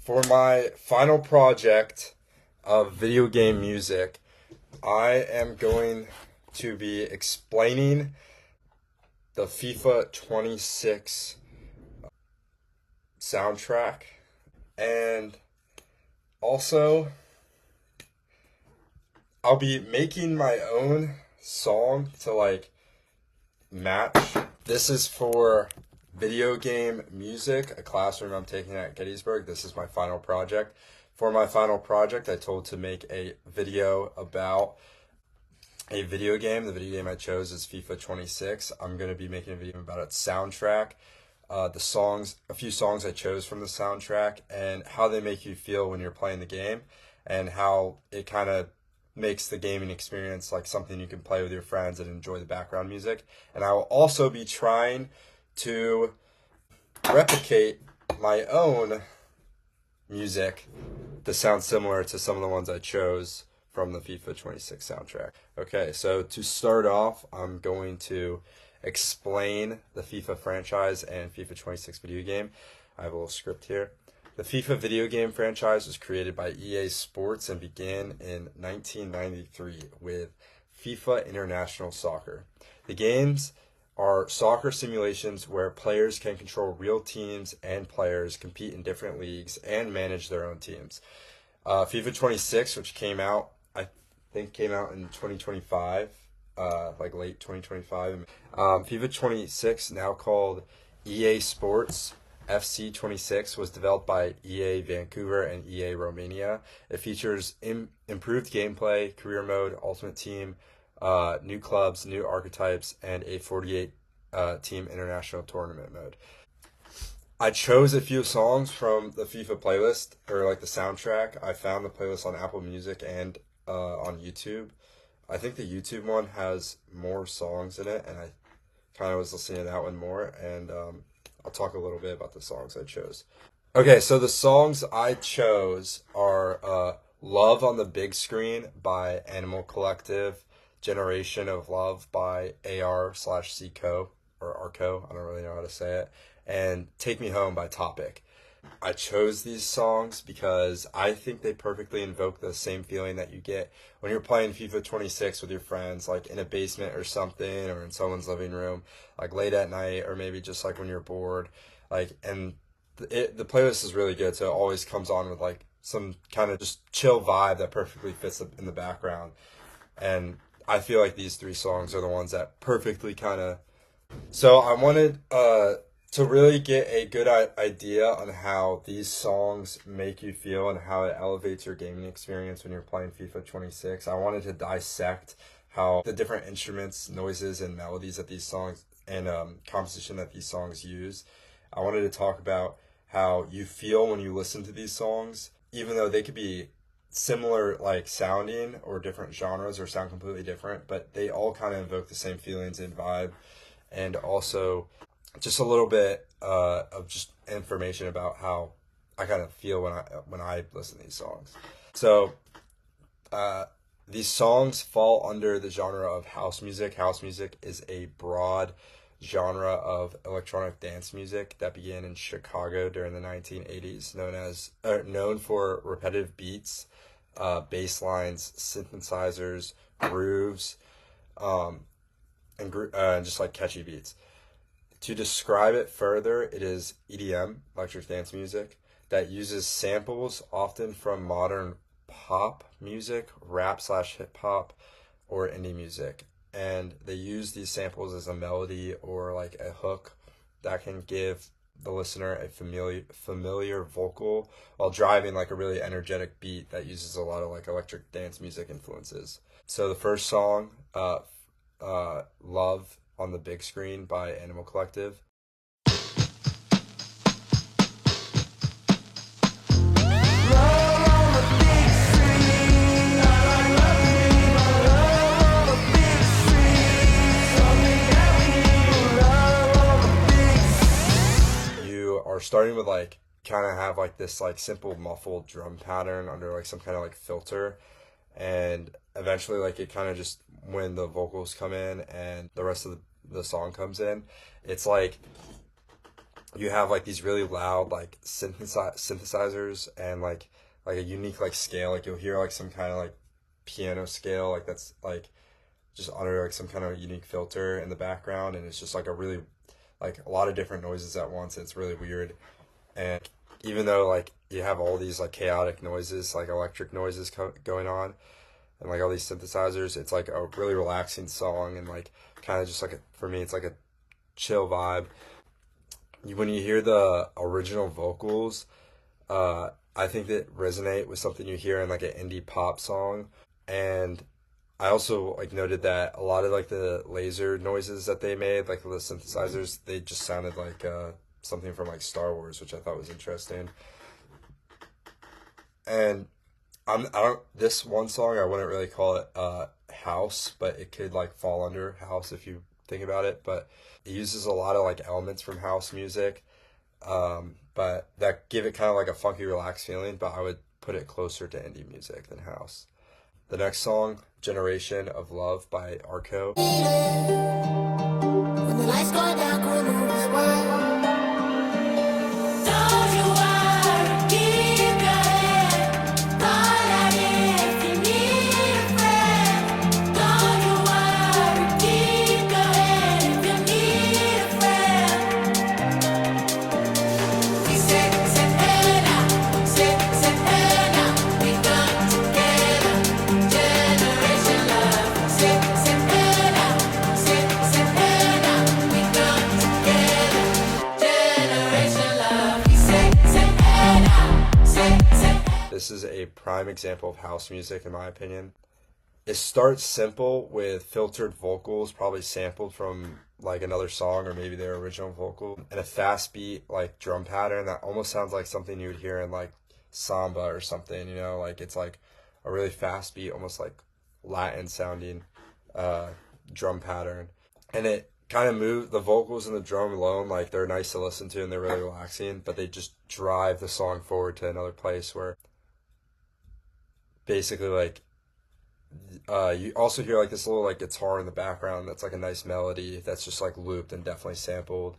For my final project of video game music, I am going to be explaining the FIFA 26 soundtrack, and also I'll be making my own song to match. This is for video game music, a classroom I'm taking at Gettysburg. This is my final project. For my final project, I told to make a video about a video game. The video game I chose is FIFA 26. I'm going to be making a video about its soundtrack, a few songs I chose from the soundtrack, and how they make you feel when you're playing the game, and how it kind of makes the gaming experience like something you can play with your friends and enjoy the background music. And I will also be trying to replicate my own music to sound similar to some of the ones I chose from the FIFA 26 soundtrack. Okay, so to start off, I'm going to explain the FIFA franchise and FIFA 26 video game. I have a little script here. The FIFA video game franchise was created by EA Sports and began in 1993 with FIFA International Soccer. The games are soccer simulations where players can control real teams and players, compete in different leagues, and manage their own teams. FIFA 26, which I think came out in 2025, late 2025. FIFA 26, now called EA Sports FC 26, was developed by EA Vancouver and EA Romania. It features improved gameplay, career mode, ultimate team, new clubs, new archetypes, and a 48 team international tournament mode. I chose a few songs from the FIFA playlist, or the soundtrack. I found the playlist on Apple Music and on YouTube. I think the YouTube one has more songs in it, and I kind of was listening to that one more, and I'll talk a little bit about the songs I chose. Okay, so the songs I chose are Love on the Big Screen by Animal Collective, Generation of Love by AR/CCO, or Arco, I don't really know how to say it, and Take Me Home by Topic. I chose these songs because I think they perfectly invoke the same feeling that you get when you're playing FIFA 26 with your friends, like in a basement or something, or in someone's living room, like late at night, or maybe just like when you're bored. And the playlist is really good, so it always comes on with some kind of just chill vibe that perfectly fits in the background. And I feel like these three songs are the ones that perfectly So I wanted to really get a good idea on how these songs make you feel and how it elevates your gaming experience when you're playing FIFA 26. I wanted to dissect how the different instruments, noises, and melodies that these songs and composition that these songs use. I wanted to talk about how you feel when you listen to these songs, even though they could be similar sounding or different genres or sound completely different, but they all kind of invoke the same feelings and vibe. And also just a little bit of just information about how I kind of feel when I listen to these songs. So these songs fall under the genre of house music. House music is a broad genre of electronic dance music that began in Chicago during the 1980s, known for repetitive beats, bass lines, synthesizers, grooves, and just catchy beats. To describe it further, it is EDM, electric dance music, that uses samples often from modern pop music, rap/hip hop, or indie music. And they use these samples as a melody or a hook that can give the listener a familiar vocal while driving a really energetic beat that uses a lot of electric dance music influences. So the first song, Love on the Big Screen by Animal Collective. You are starting with kind of have this simple muffled drum pattern under some kind of filter, and eventually it kind of just, when the vocals come in and the rest of the song comes in, it's you have like these really loud like synthesizers and like a unique like scale. Like you'll hear like some kind of like piano scale like that's like just under like some kind of unique filter in the background, and it's just like a really like a lot of different noises at once. It's really weird. And even though like you have all these like chaotic noises, like electric noises going on, and like all these synthesizers, it's like a really relaxing song, and like kind of just like for me, it's like a chill vibe. When you hear the original vocals, I think that resonate with something you hear in like an indie pop song. And I also like noted that a lot of like the laser noises that they made, like the synthesizers, they just sounded like something from like Star Wars, which I thought was interesting. And I don't this one song I wouldn't really call it house, but it could like fall under house if you think about it. But it uses a lot of like elements from house music, but that give it kind of like a funky, relaxed feeling. But I would put it closer to indie music than house. The next song, Generation of Love by Arco. When the lights go down, we'll move as well. This is a prime example of house music, in my opinion. It starts simple with filtered vocals, probably sampled from like another song or maybe their original vocal, and a fast beat like drum pattern that almost sounds like something you would hear in like samba or something, you know, like it's like a really fast beat, almost like Latin sounding drum pattern. And it kind of move the vocals and the drum alone, like they're nice to listen to and they're really relaxing, but they just drive the song forward to another place where basically like you also hear like this little like guitar in the background that's like a nice melody that's just like looped and definitely sampled.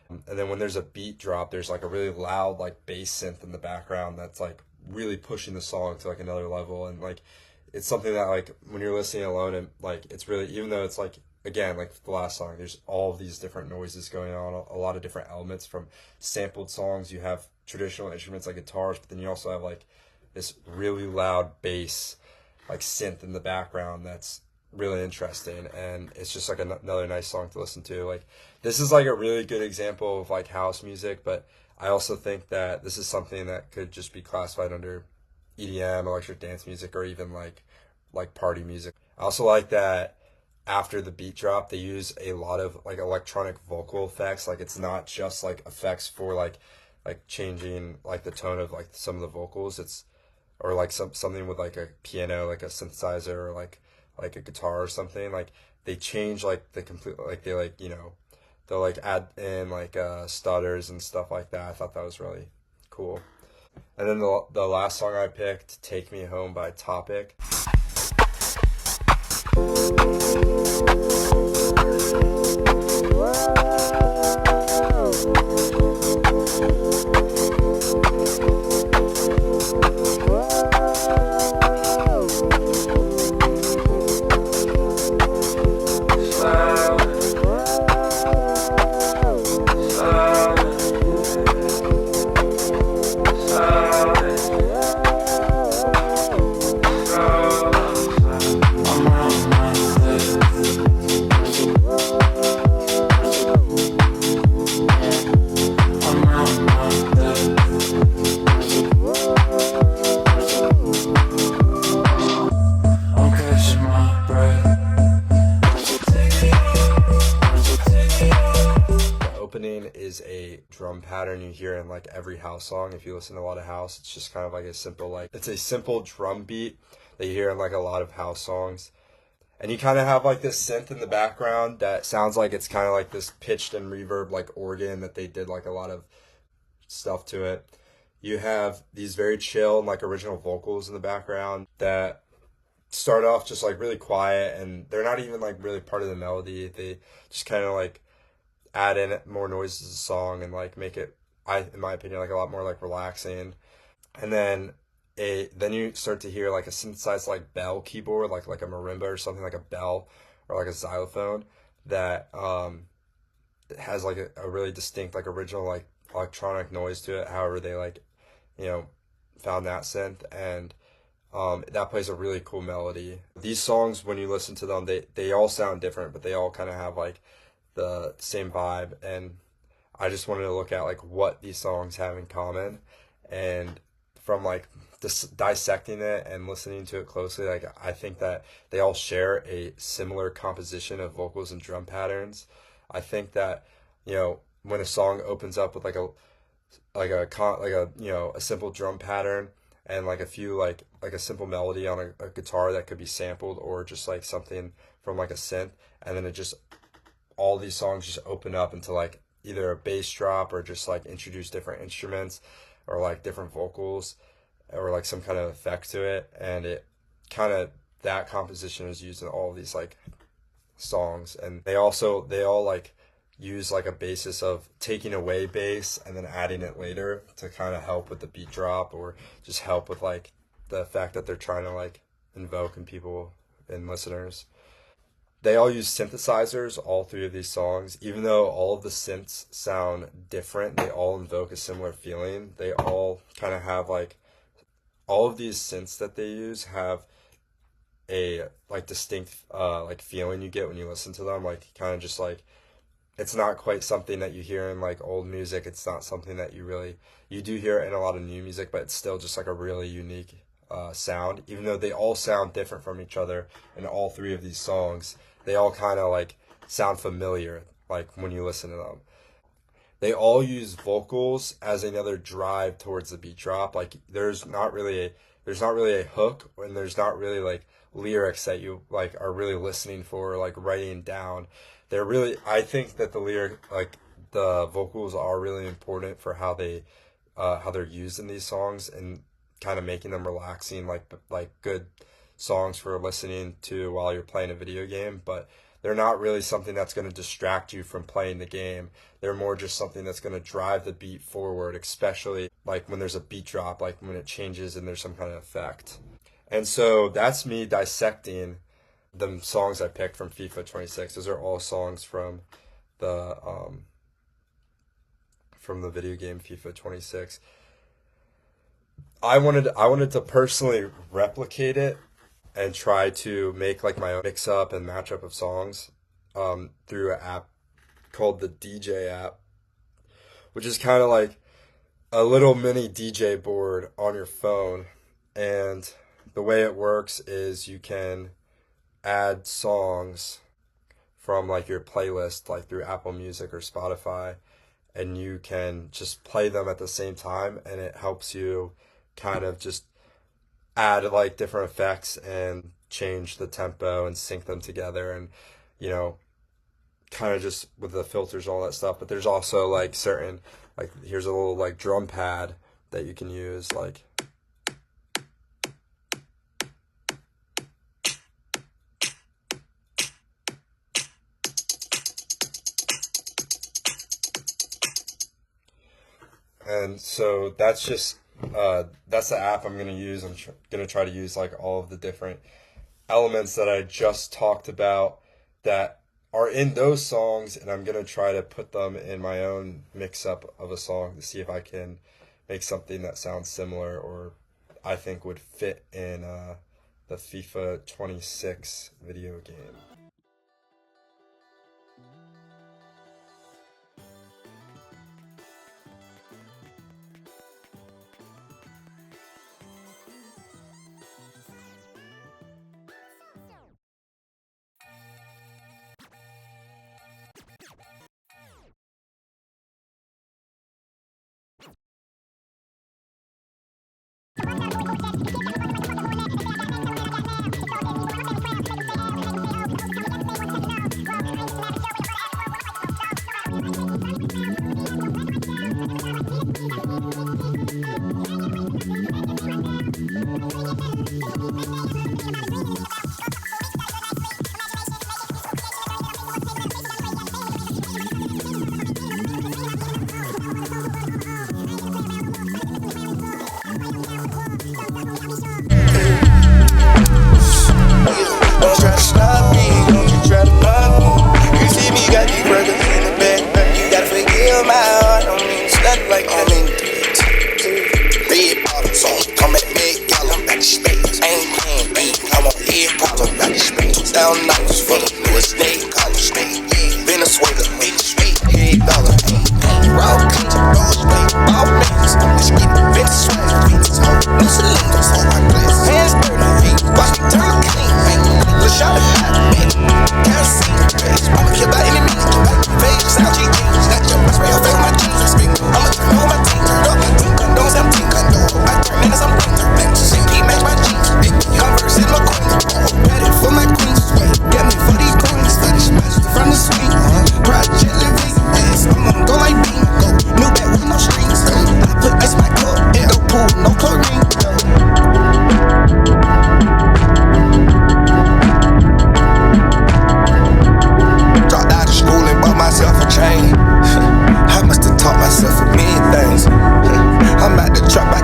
And then when there's a beat drop, there's like a really loud like bass synth in the background that's like really pushing the song to like another level. And like it's something that like when you're listening alone, and like it's really, even though it's like again like the last song, there's all of these different noises going on, a lot of different elements from sampled songs. You have traditional instruments like guitars, but then you also have like this really loud bass like synth in the background that's really interesting, and it's just like another nice song to listen to. Like this is like a really good example of like house music, but I also think that this is something that could just be classified under EDM, electric dance music, or even like party music. I also like that after the beat drop they use a lot of like electronic vocal effects. Like it's not just like effects for like changing like the tone of like some of the vocals. It's or like something with like a piano, like a synthesizer, or like a guitar or something. Like they change like the complete, like they like, you know, they'll like add in like stutters and stuff like that. I thought that was really cool. And then the last song I picked, Take Me Home by Topic. Is a drum pattern you hear in like every house song. If you listen to a lot of house, it's just kind of like a simple, like it's a simple drum beat that you hear in like a lot of house songs. And you kind of have like this synth in the background that sounds like it's kind of like this pitched and reverb like organ that they did like a lot of stuff to it. You have these very chill and like original vocals in the background that start off just like really quiet, and they're not even like really part of the melody. They just kind of like add in more noise to the song and like make it, in my opinion, like a lot more like relaxing. And then then you start to hear like a synthesized like bell keyboard, like a marimba or something, like a bell or like a xylophone that has like a really distinct like original like electronic noise to it. However, they like, you know, found that synth, and that plays a really cool melody. These songs, when you listen to them, they all sound different, but they all kind of have like the same vibe. And I just wanted to look at like what these songs have in common, and from like dissecting it and listening to it closely, like I think that they all share a similar composition of vocals and drum patterns. I think that, you know, when a song opens up with like a you know, a simple drum pattern and like a few like a simple melody on a guitar that could be sampled or just like something from like a synth, and then it just, all these songs just open up into like either a bass drop or just like introduce different instruments or like different vocals or like some kind of effect to it. And it kind of, that composition is used in all of these like songs. And they all like use like a basis of taking away bass and then adding it later to kind of help with the beat drop or just help with like the effect that they're trying to like invoke in people and listeners. They all use synthesizers, all three of these songs. Even though all of the synths sound different, they all invoke a similar feeling. They all kind of have like, all of these synths that they use have a like distinct like feeling you get when you listen to them. Like kind of just like, it's not quite something that you hear in like old music. It's not something that you do hear in a lot of new music, but it's still just like a really unique sound. Even though they all sound different from each other in all three of these songs, they all kind of like sound familiar like when you listen to them. They all use vocals as another drive towards the beat drop. Like there's not really a hook, and there's not really like lyrics that you like are really listening for or like writing down. They're really, I think that the vocals are really important for how they're used in these songs and kind of making them relaxing, like good songs for listening to while you're playing a video game. But they're not really something that's going to distract you from playing the game. They're more just something that's going to drive the beat forward, especially like when there's a beat drop, like when it changes and there's some kind of effect. And so that's me dissecting the songs I picked from FIFA 26. Those are all songs from the video game FIFA 26. I wanted to personally replicate it and try to make like my own mix up and matchup of songs through an app called the DJ app, which is kind of like a little mini DJ board on your phone. And the way it works is you can add songs from like your playlist, like through Apple Music or Spotify, and you can just play them at the same time, and it helps you kind of just add like different effects and change the tempo and sync them together, and you know, kind of just with the filters and all that stuff. But there's also like certain, like here's a little like drum pad that you can use, like and so that's just that's the app I'm gonna use. I'm gonna try to use like all of the different elements that I just talked about that are in those songs, and I'm gonna try to put them in my own mix up of a song to see if I can make something that sounds similar or I think would fit in the FIFA 26 video game.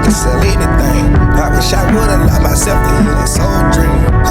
can sell anything. I wish I would've allowed myself to hear this whole dream.